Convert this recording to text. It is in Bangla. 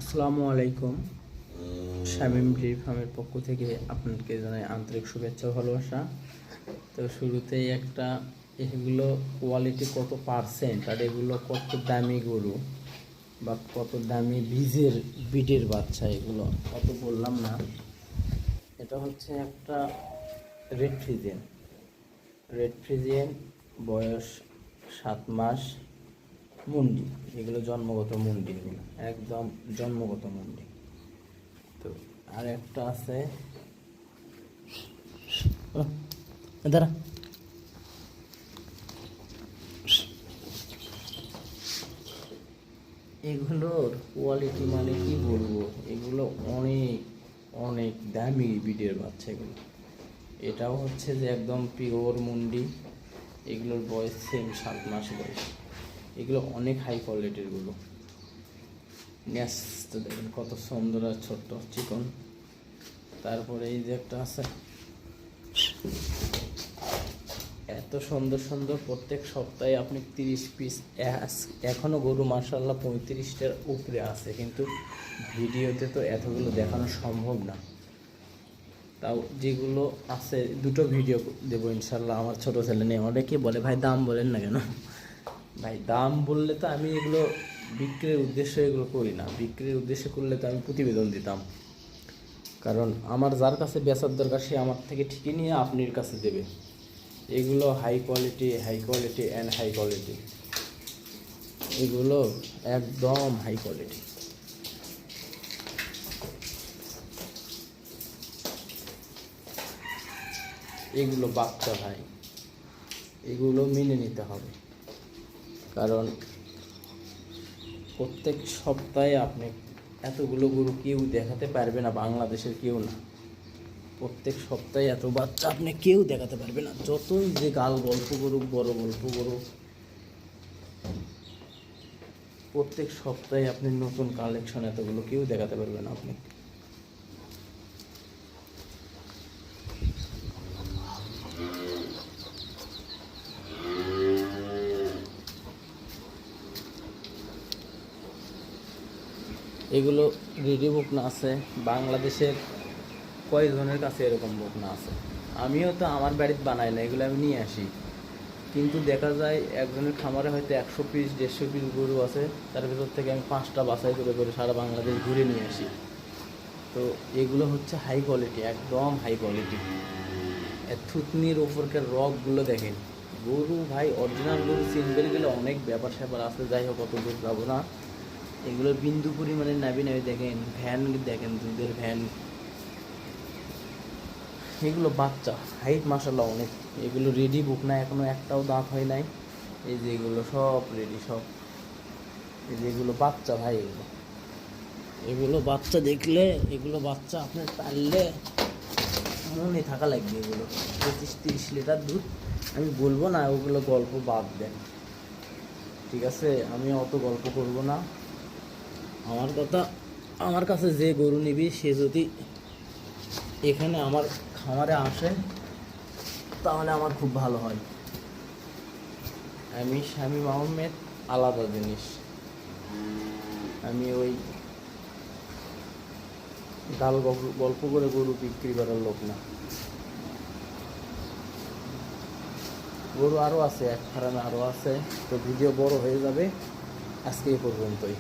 আসসালামু আলাইকুম। শামীম ডেইরি ফার্মের পক্ষ থেকে আপনাদেরকে জানাই আন্তরিক শুভেচ্ছা ও ভালোবাসা। তো শুরুতেই একটা, এগুলো কোয়ালিটি কত পার্সেন্ট আর এগুলো কত দামি গরু বা কত দামি বিডের বাচ্চা, এগুলো অত বললাম না। এটা হচ্ছে একটা রেড ফ্রিজিয়ান, বয়স 7 মাস, মুন্ডি। এগুলো জন্মগত মুন্ডি, এগুলো একদম জন্মগত মুন্ডি। তো আর একটা আছে দাঁড়া, এগুলোর কোয়ালিটি মানে কি বলবো, এগুলো অনেক অনেক দামি বিডের বাচ্চা এগুলো। এটাও হচ্ছে যে একদম পিওর মুন্ডি। এগুলোর বয়স সেম 7 মাস বয়স। এগুলো অনেক হাই কোয়ালিটির গুলো। নেক্সট দেখেন কত সুন্দর আর ছোট্ট চিকন। তারপরে এই যে একটা আছে, এত সুন্দর সুন্দর। প্রত্যেক সপ্তাহে আপনি 30 পিস, এখনও গরু মার্শাল্লাহ 35টার উপরে আছে, কিন্তু ভিডিওতে তো এতগুলো দেখানো সম্ভব না। তাও যেগুলো আছে দুটো ভিডিও দেবো ইনশাল্লাহ। আমার ছোটো ছেলে নিয়ে অনেকে বলে ভাই দাম বলেন না কেন। ভাই দাম বললে তো আমি এগুলো বিক্রির উদ্দেশ্যে এগুলো করি না। বিক্রির উদ্দেশ্যে করলে তো আমি প্রতিবেদন দিতাম, কারণ আমার যার কাছে বেচার দরকার সে আমার থেকে ঠিকই নিয়ে আপনার কাছে দেবে। এগুলো high quality and high quality, এগুলো একদম হাই কোয়ালিটি। এগুলো বাচ্চা ভাই, এগুলো মেনে নিতে হবে, কারণ প্রত্যেক সপ্তাহে আপনি এতগুলো গরু কেউ দেখাতে পারবে না, বাংলাদেশের কেউ না। প্রত্যেক সপ্তাহে এত বাচ্চা আপনি কেউ দেখাতে পারবে না, যতই যে গল্প করুক, বড় গল্প করুক। প্রত্যেক সপ্তাহে আপনি নতুন কালেকশন এতগুলো কেউ দেখাতে পারবে না আপনি। এগুলো রেডি বকনা আছে বাংলাদেশের কয়েকজনের কাছে, এরকম বকনা আছে। আমিও তো আমার বাড়িতে বানাই না, এগুলো আমি নিয়ে আসি। কিন্তু দেখা যায় একজনের খামারে হয়তো 100 পিস 150 পিস গরু আছে, তার ভিতর থেকে আমি 5টা বাছাই করে করে সারা বাংলাদেশ ঘুরে নিয়ে আসি। তো এগুলো হচ্ছে হাই কোয়ালিটি, একদম হাই কোয়ালিটি। থুতনির ওপরকার রগগুলো দেখেন। গরু ভাই অরিজিনাল গরু চিনতে গেলে অনেক ব্যাপার স্যাপার আছে, যাই হোক অত দূর যাবো না। এগুলো বিন্দু পরিমাণে নাবি দেখেন, ভ্যান দেখেন, দুধের ভ্যান। এগুলো বাচ্চা, হাইট মাশাল্লাহ অনেক। এগুলো রেডি বুক না, এখনো একটাও দাঁত হয় নাই। এই যে এগুলো সব রেডি, সব। এই যে এগুলো বাচ্চা ভাই, এগুলো বাচ্চা দেখলে, এগুলো বাচ্চা আপনার টানলে মনে থাকা লাগবে। এগুলো 25-30 লিটার দুধ। আমি বলবো না, ওগুলো গল্প বাদ দেন, ঠিক আছে? আমি অত গল্প করব না। আমার কথা, আমার কাছে যে গরু নিবি সে যদি এখানে আমার খামারে আসে তাহলে আমার খুব ভালো হয়। আমি শামীম আহমেদ আলাদা জিনিস। আমি ওই গল্প করে গরু বিক্রি করার লোক না। গরু আরও আছে, এক ফার্মে আরও আছে। তো ভিডিও বড় হয়ে যাবে, আজকে এই পর্যন্তই।